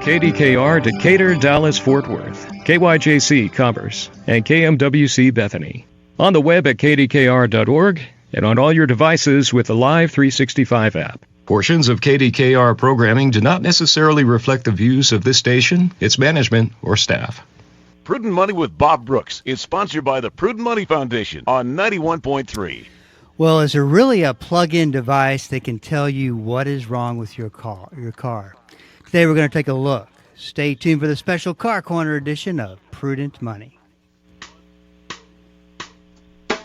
KDKR Decatur, Dallas, Fort Worth, KYJC Commerce, and KMWC Bethany. On the web at kdkr.org and on all your devices with the Live 365 app. Portions of KDKR programming do not necessarily reflect the views of this station, its management, or staff. Prudent Money with Bob Brooks is sponsored by the Prudent Money Foundation on 91.3. Well, is there really a plug-in device that can tell you what is wrong with your car? Today we're going to take a look. Stay tuned for the special Car Corner edition of Prudent Money. Good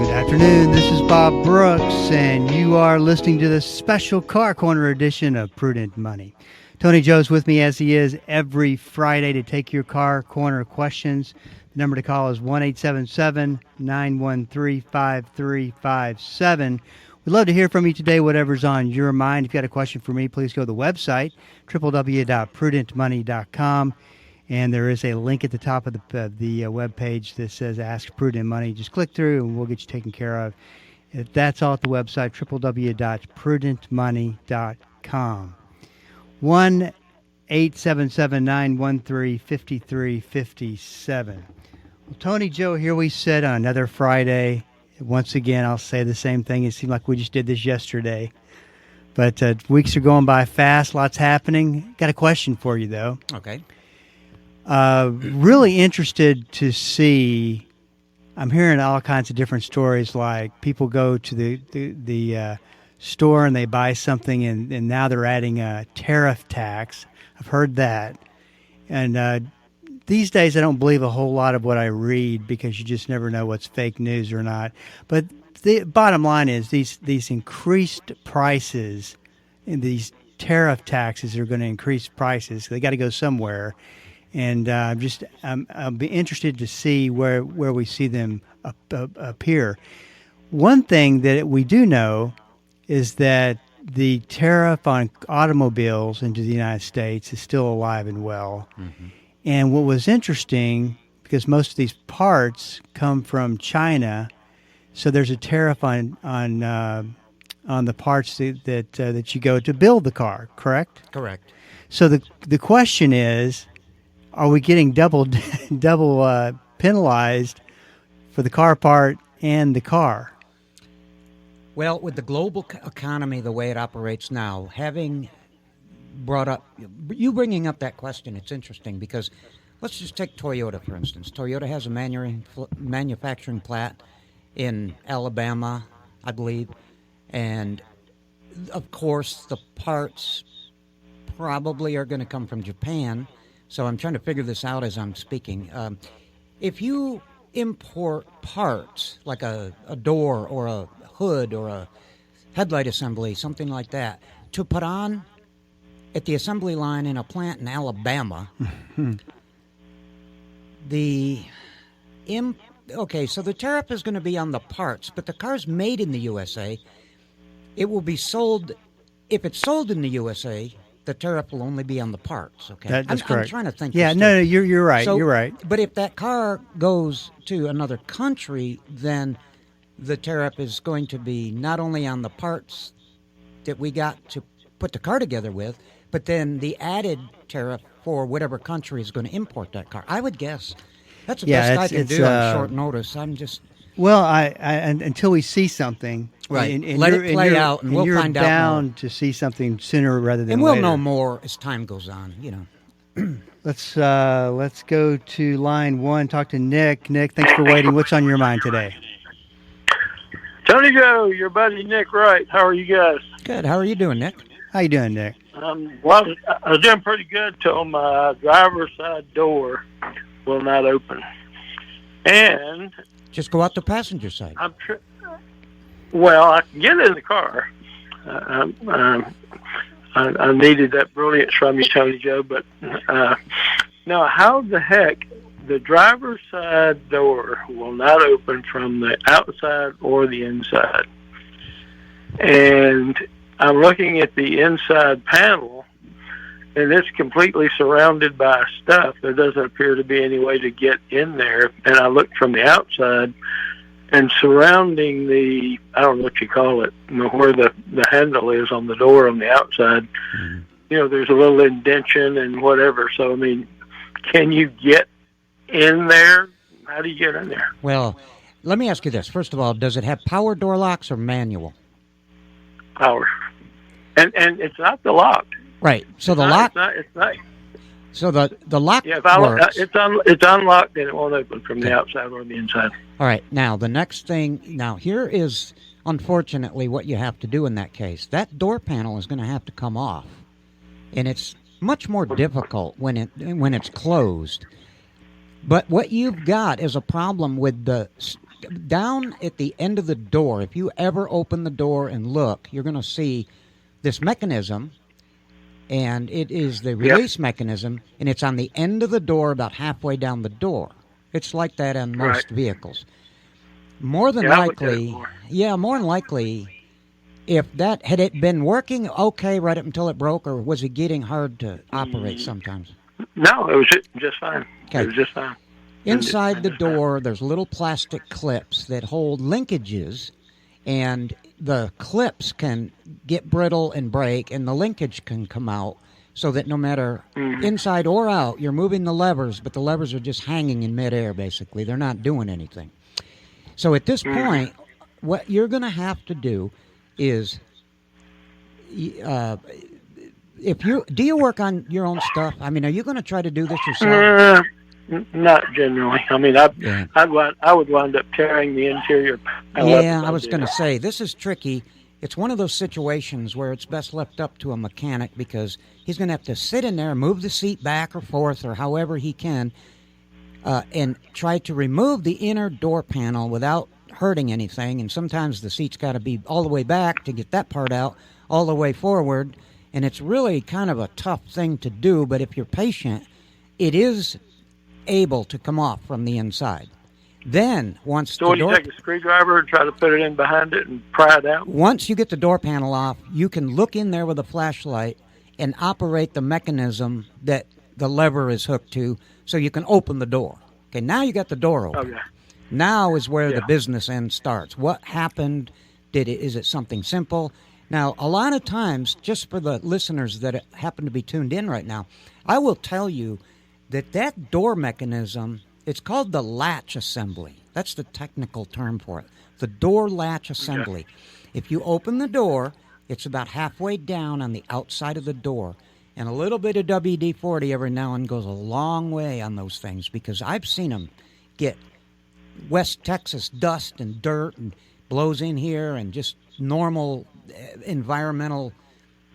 afternoon, this is Bob Brooks, and you are listening to the special Car Corner edition of Prudent Money. Tony Joe's with me as he is every Friday to take your Car Corner questions. The number to call is 1-877-913-5357. We'd love to hear from you today, whatever's on your mind. If you got a question for me, please go to the website, www.prudentmoney.com. And there is a link at the top of the web page that says Ask Prudent Money. Just click through and we'll get you taken care of. That's all at the website, www.prudentmoney.com. 1-877-913-5357. Well, Tony Joe, here we sit on another Friday. Once again, I'll say the same thing. It seemed like we just did this yesterday. But weeks are going by fast. Lots happening. Got a question for you, though. Okay. Really interested to see. I'm hearing all kinds of different stories, like people go to the store and they buy something, and now they're adding a tariff tax. I've heard that. And these days I don't believe a whole lot of what I read because you just never know what's fake news or not. But the bottom line is these increased prices and these tariff taxes are going to increase prices. They got to go somewhere. And I'll be interested to see where we see them appear. One thing that we do know is that the tariff on automobiles into the United States is still alive and well. Mm-hmm. And what was interesting, because most of these parts come from China, so there's a tariff on the parts that you go to build the car. Correct? Correct. So the question is, are we getting double penalized for the car part and the car? Well, with the global economy the way it operates now, having bringing up that question, it's interesting because let's just take Toyota, for instance. Toyota has a manufacturing plant in Alabama, I believe, and of course the parts probably are going to come from Japan. So I'm trying to figure this out as I'm speaking. If you import parts like a door or a hood or a headlight assembly, something like that, to put on at the assembly line in a plant in Alabama, so the tariff is going to be on the parts, but the car's made in the USA. It will be sold, if it's sold in the USA, the tariff will only be on the parts. Okay, that's correct. I'm trying to think. Yeah, no, you're right. You're right. But if that car goes to another country, then the tariff is going to be not only on the parts that we got to put the car together with, but then the added tariff for whatever country is going to import that car. I would guess that's the best I can do on short notice. I'm just until we see something. Right. Let it play out, and we'll find out more. You're bound to see something sooner rather than later. And we'll later. know more as time goes on, Let's go to line one, talk to Nick. Nick, thanks for waiting. What's on your mind today? Tony Joe, your buddy Nick Wright. How are you guys? Good. How are you doing, Nick? How you doing, Nick? Well, I was doing pretty good till my driver's side door will not open. And just go out the passenger side. Well, I can get in the car. I needed that brilliance from you, Tony Joe. But now, how the heck the driver's side door will not open from the outside or the inside? And I'm looking at the inside panel, and it's completely surrounded by stuff. There doesn't appear to be any way to get in there. And I looked from the outside, and surrounding the, I don't know what you call it, where the handle is on the door on the outside, there's a little indention and whatever. So, I mean, can you get in there? How do you get in there? Well, let me ask you this. First of all, does it have power door locks or manual? Power. And it's not the lock. Right. So the lock. It's not. So the lock. Yeah, works. It's unlocked and it won't open from the outside or the inside. All right. Now the next thing. Now here is unfortunately what you have to do in that case. That door panel is going to have to come off, and it's much more difficult when it's closed. But what you've got is a problem with the down at the end of the door. If you ever open the door and look, you're going to see this mechanism, and it is the release mechanism, and it's on the end of the door about halfway down the door. It's like that on most vehicles. More than likely, if that had it been working okay right up until it broke, or was it getting hard to operate sometimes? No, it was just fine. Okay. It was just fine. Inside the door, there's little plastic clips that hold linkages, and the clips can get brittle and break, and the linkage can come out, so that no matter inside or out, you're moving the levers, but the levers are just hanging in midair, basically. They're not doing anything. So at this point, what you're going to have to do is, do you work on your own stuff? I mean, are you going to try to do this yourself? Not generally. I mean, I would wind up tearing the interior. Yeah, I was going to say, this is tricky. It's one of those situations where it's best left up to a mechanic, because he's going to have to sit in there, move the seat back or forth or however he can, and try to remove the inner door panel without hurting anything. And sometimes the seat's got to be all the way back to get that part out, all the way forward. And it's really kind of a tough thing to do, but if you're patient, it is able to come off from the inside. Then once so you take a screwdriver and try to put it in behind it and pry it out? Once you get the door panel off, you can look in there with a flashlight and operate the mechanism that the lever is hooked to, so you can open the door. Okay, now you got the door open. Okay. Now is where the business end starts. What happened? Is it something simple? Now, a lot of times, just for the listeners that happen to be tuned in right now, I will tell you that door mechanism, it's called the latch assembly. That's the technical term for it. The door latch assembly. Okay. If you open the door, it's about halfway down on the outside of the door. And a little bit of WD-40 every now and goes a long way on those things, because I've seen them get West Texas dust and dirt and blows in here, and just normal environmental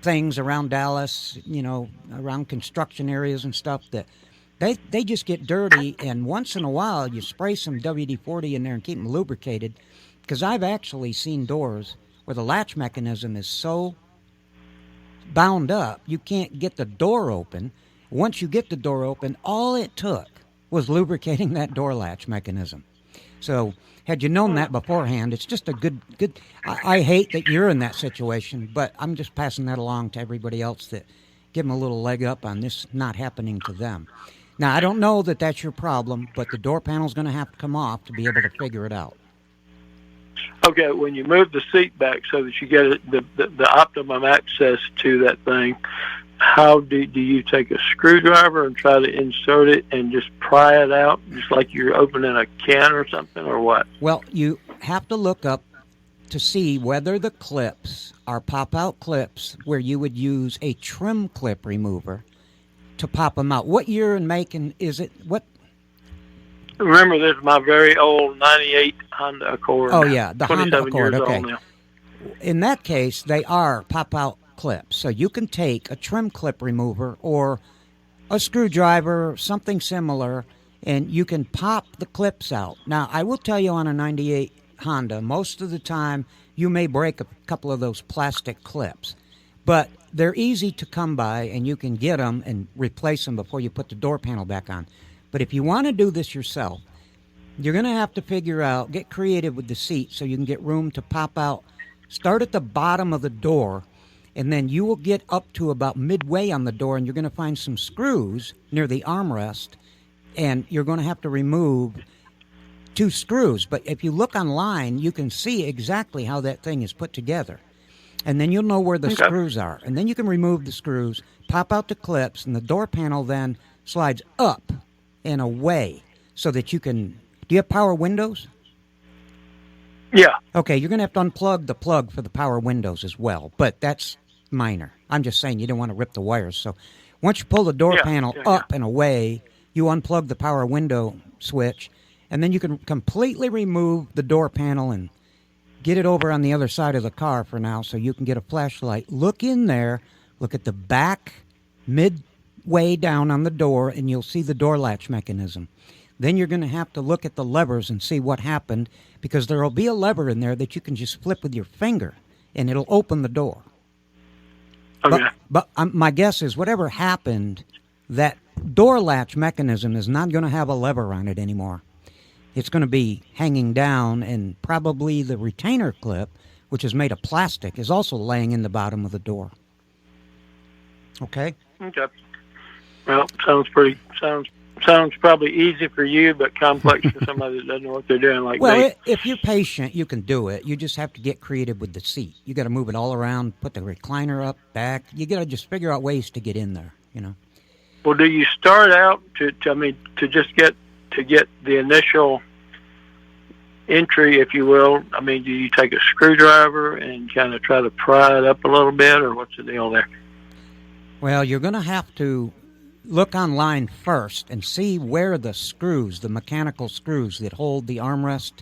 things around Dallas, around construction areas and stuff, that they just get dirty, and once in a while you spray some WD-40 in there and keep them lubricated, because I've actually seen doors where the latch mechanism is so bound up you can't get the door open. Once you get the door open, all it took was lubricating that door latch mechanism. So had you known that beforehand, it's just a good. I hate that you're in that situation, but I'm just passing that along to everybody else, that give them a little leg up on this not happening to them. Now, I don't know that that's your problem, but the door panel's going to have to come off to be able to figure it out. Okay, when you move the seat back so that you get the optimum access to that thing, how do you take a screwdriver and try to insert it and just pry it out, just like you're opening a can or something, or what? Well, you have to look up to see whether the clips are pop-out clips where you would use a trim clip remover to pop them out. What year and make is it? What? Remember, this is my very old 98 Honda Accord. Oh, yeah, the Honda Accord, okay. In that case, they are pop-out clips. So you can take a trim clip remover or a screwdriver, something similar, and you can pop the clips out. Now, I will tell you, on a 98 Honda, most of the time you may break a couple of those plastic clips, but they're easy to come by, and you can get them and replace them before you put the door panel back on. But if you want to do this yourself, you're going to have to figure out, get creative with the seat so you can get room to pop out. Start at the bottom of the door and then you will get up to about midway on the door, and you're going to find some screws near the armrest, and you're going to have to remove 2 screws. But if you look online, you can see exactly how that thing is put together. And then you'll know where the screws are. And then you can remove the screws, pop out the clips, and the door panel then slides up and away so that you can... Do you have power windows? Yeah. Okay, you're going to have to unplug the plug for the power windows as well, but that's minor. I'm just saying you don't want to rip the wires. So once you pull the door panel up and away, you unplug the power window switch, and then you can completely remove the door panel and get it over on the other side of the car for now so you can get a flashlight. Look in there, look at the back midway down on the door, and you'll see the door latch mechanism. Then you're going to have to look at the levers and see what happened, because there will be a lever in there that you can just flip with your finger, and it'll open the door. Okay. But my guess is whatever happened, that door latch mechanism is not going to have a lever on it anymore. It's going to be hanging down, and probably the retainer clip, which is made of plastic, is also laying in the bottom of the door. Okay? Okay. Well, sounds probably easy for you, but complex for somebody that doesn't know what they're doing like me. If you're patient, you can do it. You just have to get creative with the seat. You got to move it all around, put the recliner up, back. You got to just figure out ways to get in there, you know. Well, do you start out to just get the initial entry, if you will? I mean, do you take a screwdriver and kind of try to pry it up a little bit, or what's the deal there? Well, you're going to have to look online first and see where the screws, the mechanical screws that hold the armrest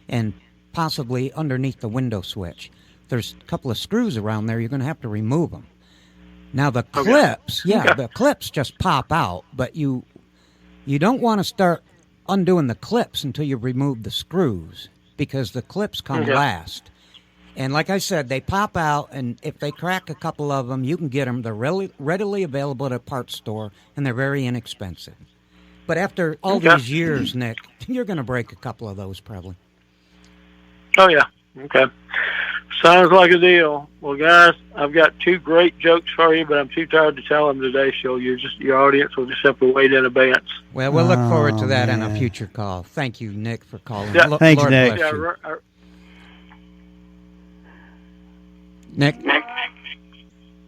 and possibly underneath the window switch. There's a couple of screws around there. You're going to have to remove them. Now, the clips, the clips just pop out, but you don't want to start undoing the clips until you remove the screws, because the clips come last. And like I said, they pop out, and if they crack a couple of them, you can get them. They're readily available at a parts store, and they're very inexpensive. But after all these years, Nick, you're going to break a couple of those probably. Oh, yeah. Okay. Sounds like a deal. Well, guys, I've got 2 great jokes for you, but I'm too tired to tell them today, so your audience will just simply wait in advance. Well, we'll look forward to that on a future call. Thank you, Nick, for calling. Yeah. Thanks, Lord Nick. bless you. Nick?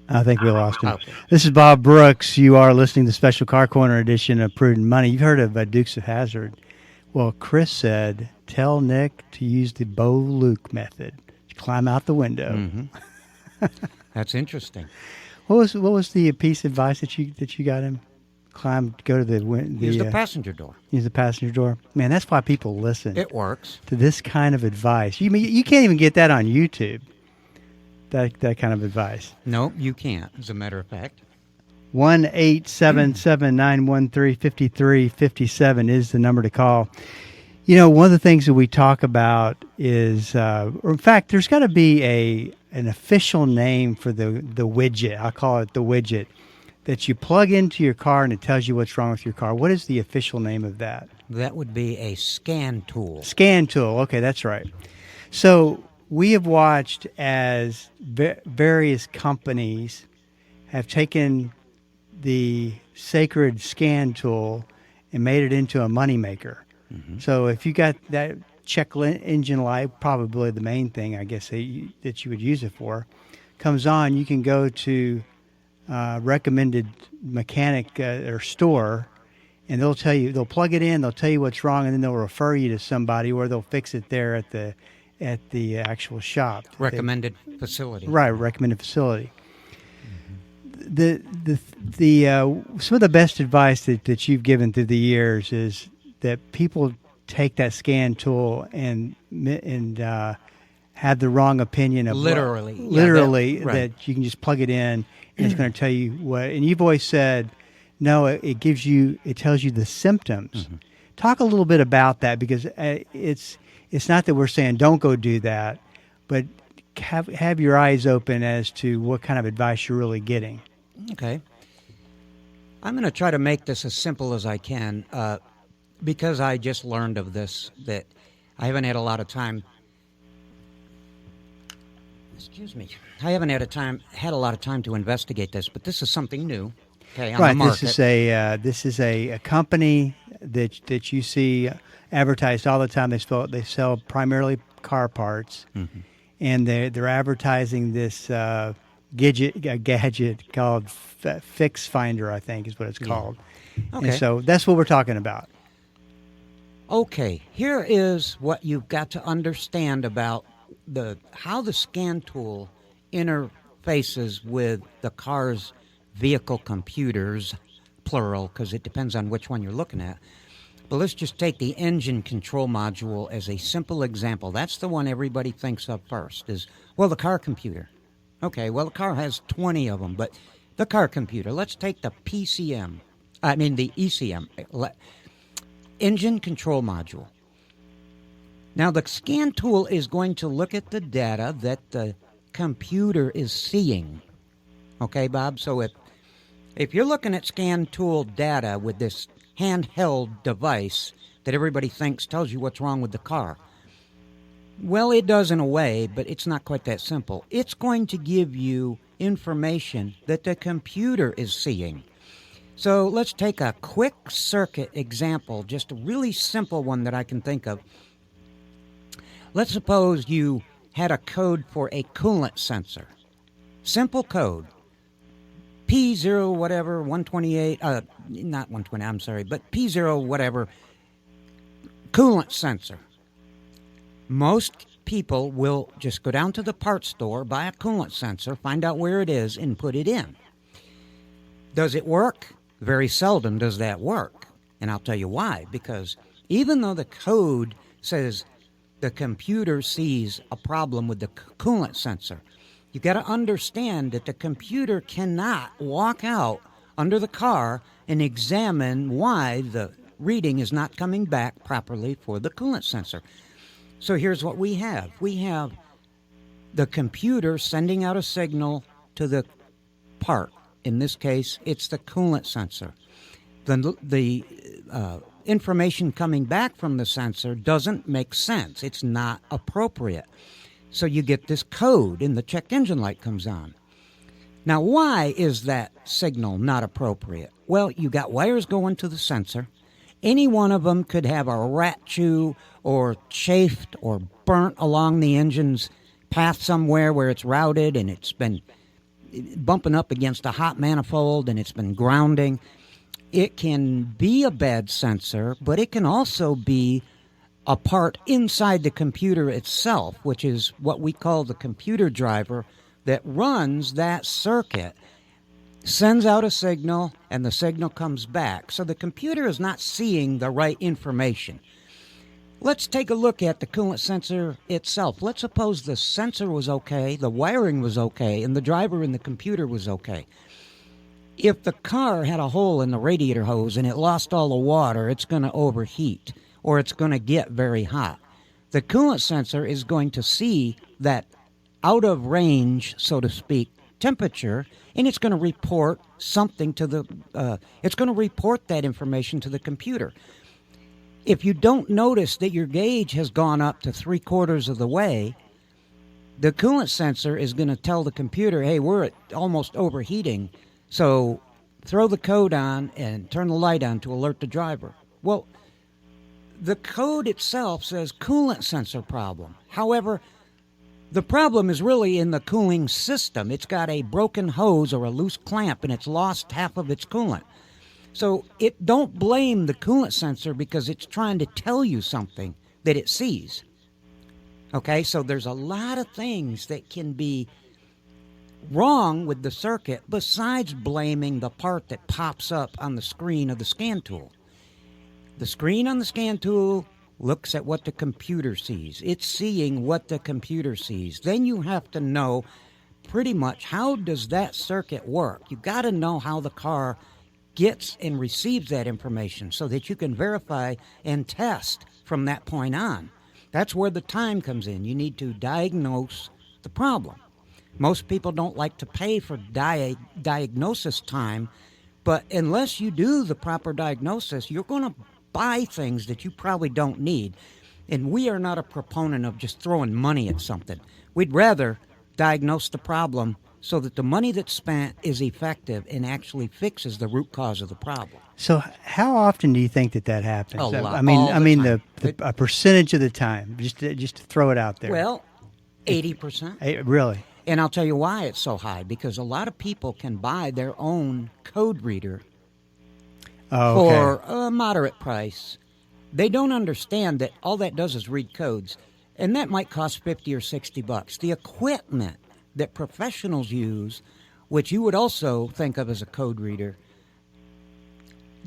I think we lost him. Okay. This is Bob Brooks. You are listening to the Special Car Corner edition of Prudent Money. You've heard of Dukes of Hazzard. Well, Chris said, tell Nick to use the Bo Luke method. Climb out the window. Mm-hmm. That's interesting. What was the piece of advice that you got him? Go to the Use the passenger door. Use the passenger door. Man, that's why people listen. It works. To this kind of advice. You can't even get that on YouTube. That kind of advice. No, you can't, as a matter of fact. 1-877-913-5357 is the number to call. You know, one of the things that we talk about is, or in fact, there's got to be an official name for the widget. I'll call it the widget that you plug into your car and it tells you what's wrong with your car. What is the official name of that? That would be a scan tool. Scan tool. Okay, that's right. So we have watched as various companies have taken the sacred scan tool and made it into a moneymaker. Mm-hmm. So if you got that check engine light, probably the main thing, I guess, that you would use it for, comes on, you can go to recommended mechanic or store, and they'll plug it in, they'll tell you what's wrong, and then they'll refer you to somebody, or they'll fix it there at the actual shop. Recommended facility. Right, recommended facility. Mm-hmm. Some of the best advice that you've given through the years is that people take that scan tool and have the wrong opinion of literally that you can just plug it in and it's going to tell you what. And you've always said, no, it tells you the symptoms. Mm-hmm. Talk a little bit about that, because it's not that we're saying don't go do that, but have your eyes open as to what kind of advice you're really getting. Okay. I'm going to try to make this as simple as I can, because I just learned of this, that I haven't had a lot of time. Excuse me. I haven't had a lot of time to investigate this, but this is something new. Okay, on the Right. market. This is a company that you see advertised all the time. They sell primarily car parts, and they're advertising this gadget called Fix Finder, I think is what it's called. Okay. And so that's what we're talking about. Okay, here is what you've got to understand about how the scan tool interfaces with the car's vehicle computers, plural, because it depends on which one you're looking at. But let's just take the engine control module as a simple example. That's the one everybody thinks of first is, well, the car computer. Okay, well, the car has 20 of them, but the car computer. Let's take the the ECM, engine control module. Now, the scan tool is going to look at the data that the computer is seeing. Okay, Bob? So if you're looking at scan tool data with this handheld device that everybody thinks tells you what's wrong with the car, well, it does in a way, but it's not quite that simple. It's going to give you information that the computer is seeing. So let's take a quick circuit example, just a really simple one that I can think of. Let's suppose you had a code for a coolant sensor. Simple code. P0 whatever, 128, not 120, I'm sorry, but P0 whatever, coolant sensor. Most people will just go down to the parts store, buy a coolant sensor, find out where it is, and put it in. Does it work? Very seldom does that work. And I'll tell you why. Because even though the code says the computer sees a problem with the coolant sensor, you got to understand that the computer cannot walk out under the car and examine why the reading is not coming back properly for the coolant sensor. So here's what we have. We have the computer sending out a signal to the part. In this case, it's the coolant sensor. The information coming back from the sensor doesn't make sense. It's not appropriate. So you get this code and the check engine light comes on. Now, why is that signal not appropriate? Well, you got wires going to the sensor. Any one of them could have a rat chew or chafed or burnt along the engine's path somewhere where it's routed and it's been bumping up against a hot manifold and it's been grounding. It can be a bad sensor, but it can also be a part inside the computer itself, which is what we call the computer driver that runs that circuit, sends out a signal, and the signal comes back. So the computer is not seeing the right information. Let's take a look at the coolant sensor itself. Let's suppose the sensor was okay, the wiring was okay, and the driver in the computer was okay. If the car had a hole in the radiator hose and it lost all the water, it's going to overheat or it's going to get very hot. The coolant sensor is going to see that out of range, so to speak, temperature, and it's going to report something to it's going to report that information to the computer. If you don't notice that your gauge has gone up to 3/4 of the way, the coolant sensor is going to tell the computer, hey, we're almost overheating, so throw the code on and turn the light on to alert the driver. Well, the code itself says coolant sensor problem. However, the problem is really in the cooling system. It's got a broken hose or a loose clamp, and it's lost half of its coolant. So don't blame the coolant sensor because it's trying to tell you something that it sees. Okay, so there's a lot of things that can be wrong with the circuit besides blaming the part that pops up on the screen of the scan tool. The screen on the scan tool looks at what the computer sees. It's seeing what the computer sees. Then you have to know pretty much how does that circuit work. You got to know how the car gets and receives that information so that you can verify and test from that point on. That's where the time comes in. You need to diagnose the problem. Most people don't like to pay for diagnosis time, but unless you do the proper diagnosis, you're going to buy things that you probably don't need. And we are not a proponent of just throwing money at something. We'd rather diagnose the problem so that the money that's spent is effective and actually fixes the root cause of the problem. So how often do you think that happens? A lot. I mean, All the time. a percentage of the time, just to throw it out there. Well, 80%. Really? And I'll tell you why it's so high, because a lot of people can buy their own code reader for a moderate price. They don't understand that all that does is read codes, and that might cost $50 or $60. The equipment that professionals use, which you would also think of as a code reader,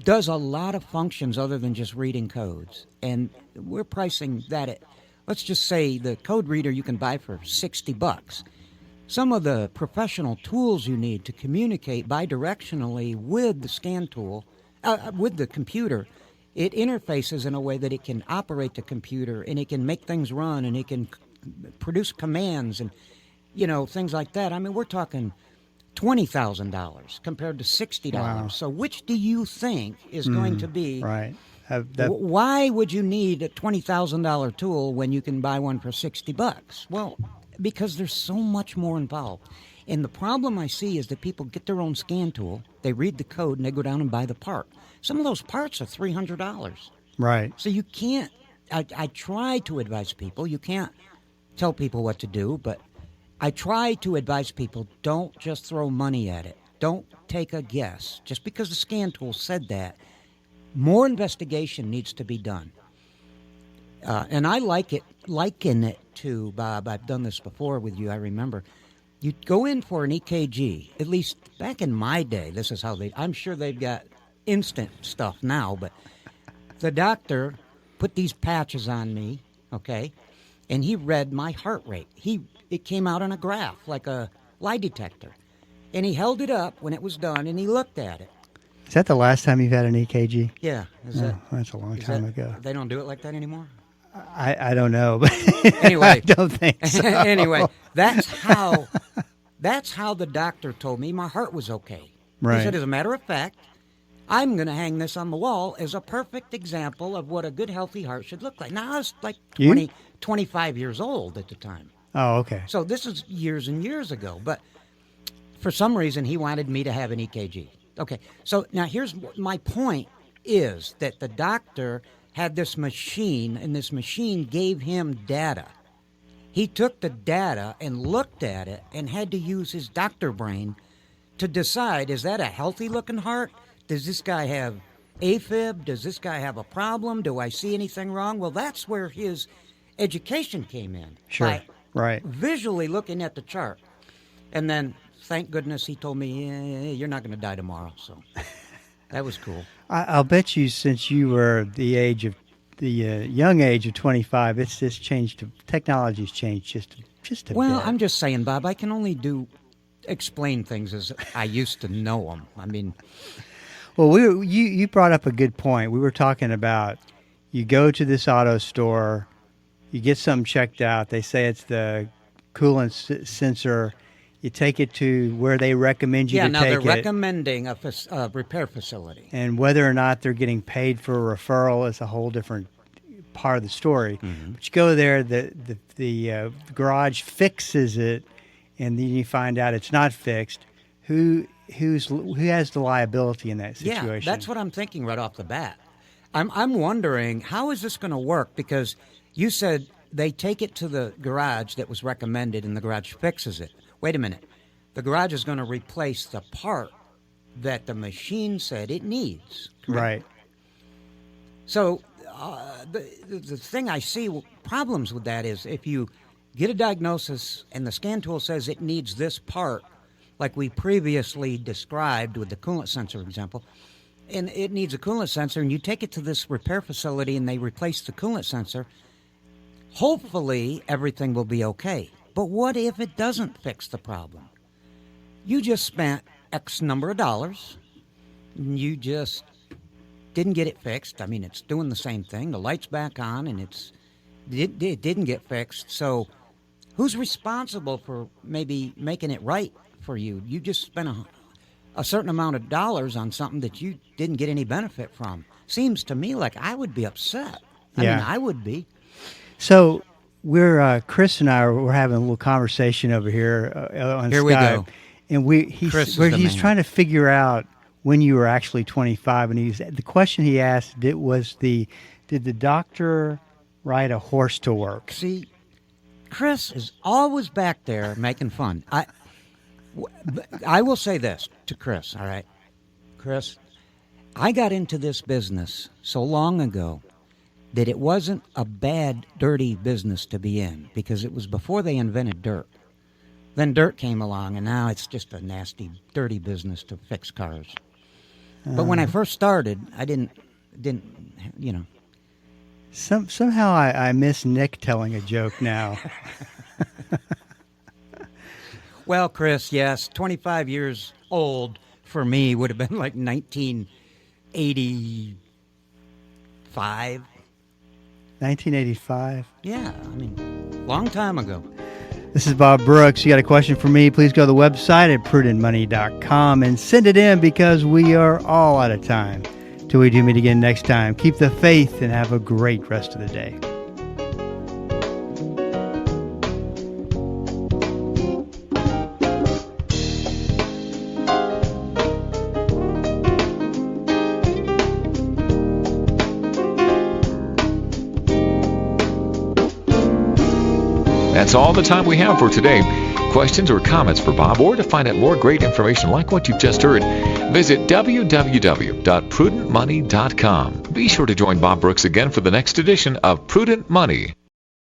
does a lot of functions other than just reading codes. And we're pricing that at, let's just say the code reader you can buy for $60. Some of the professional tools you need to communicate bidirectionally with the scan tool, with the computer, it interfaces in a way that it can operate the computer and it can make things run and it can produce commands and, things like that. I mean, we're talking $20,000 compared to $60. Wow. So which do you think is going to be? Right. Why would you need a $20,000 tool when you can buy one for $60? Well, because there's so much more involved. And the problem I see is that people get their own scan tool, they read the code, and they go down and buy the part. Some of those parts are $300. Right. So you can't, I try to advise people, you can't tell people what to do, but I try to advise people, don't just throw money at it. Don't take a guess. Just because the scan tool said more investigation needs to be done. And I liken it to, Bob, I've done this before with you, I remember. You go in for an EKG, at least back in my day, this is how I'm sure they've got instant stuff now, but the doctor put these patches on me, okay, and he read my heart rate. It came out on a graph, like a lie detector. And he held it up when it was done, and he looked at it. Is that the last time you've had an EKG? Yeah. That's a long time ago. They don't do it like that anymore? I don't know, but anyway, I don't think so. Anyway, that's how the doctor told me my heart was okay. Right. He said, as a matter of fact, I'm going to hang this on the wall as a perfect example of what a good, healthy heart should look like. Now, I was like 25 years old at the time. Oh, okay. So this is years and years ago. But for some reason, he wanted me to have an EKG. Okay, so now here's my point is that the doctor had this machine, and this machine gave him data. He took the data and looked at it and had to use his doctor brain to decide, is that a healthy-looking heart? Does this guy have AFib? Does this guy have a problem? Do I see anything wrong? Well, that's where his education came in. Sure, right. Visually looking at the chart. And then, thank goodness, he told me, you're not going to die tomorrow, so that was cool. I'll bet you, since you were the young age of 25, it's just changed. Technology's changed just a bit. Well, I'm just saying, Bob, I can only explain things as I used to know them. I mean, well, you brought up a good point. We were talking about you go to this auto store, you get something checked out. They say it's the coolant sensor. You take it to where they recommend you to take it. Yeah, now they're recommending a repair facility. And whether or not they're getting paid for a referral is a whole different part of the story. Mm-hmm. But you go there, the garage fixes it, and then you find out it's not fixed. Who has the liability in that situation? Yeah, that's what I'm thinking right off the bat. I'm wondering, how is this going to work? Because you said they take it to the garage that was recommended, and the garage fixes it. Wait a minute. The garage is going to replace the part that the machine said it needs. Correct? Right. So the thing I see problems with that is if you get a diagnosis and the scan tool says it needs this part, like we previously described with the coolant sensor example, and it needs a coolant sensor, and you take it to this repair facility and they replace the coolant sensor, hopefully everything will be okay. But what if it doesn't fix the problem? You just spent X number of dollars, and you just didn't get it fixed. I mean, it's doing the same thing. The light's back on, and it didn't get fixed. So who's responsible for maybe making it right for you? You just spent a certain amount of dollars on something that you didn't get any benefit from. Seems to me like I would be upset. I mean, I would be. So we're Chris and we're having a little conversation over here on Here Skype, we go. and Chris is the he's man. trying to figure out when you were actually 25, and the question he asked did the doctor ride a horse to work? See, Chris is always back there making fun. I will say this to Chris, all right? Chris, I got into this business so long ago that it wasn't a bad, dirty business to be in, because it was before they invented dirt. Then dirt came along, and now it's just a nasty, dirty business to fix cars. But when I first started, I didn't, you know. Somehow I miss Nick telling a joke now. Well, Chris, yes, 25 years old for me would have been like 1985. 1985. Yeah, I mean, long time ago. This is Bob Brooks. You got a question for me, please go to the website at prudentmoney.com and send it in, because we are all out of time. Till we do meet again next time, keep the faith and have a great rest of the day. That's all the time we have for today. Questions or comments for Bob, or to find out more great information like what you've just heard, visit www.prudentmoney.com. Be sure to join Bob Brooks again for the next edition of Prudent Money.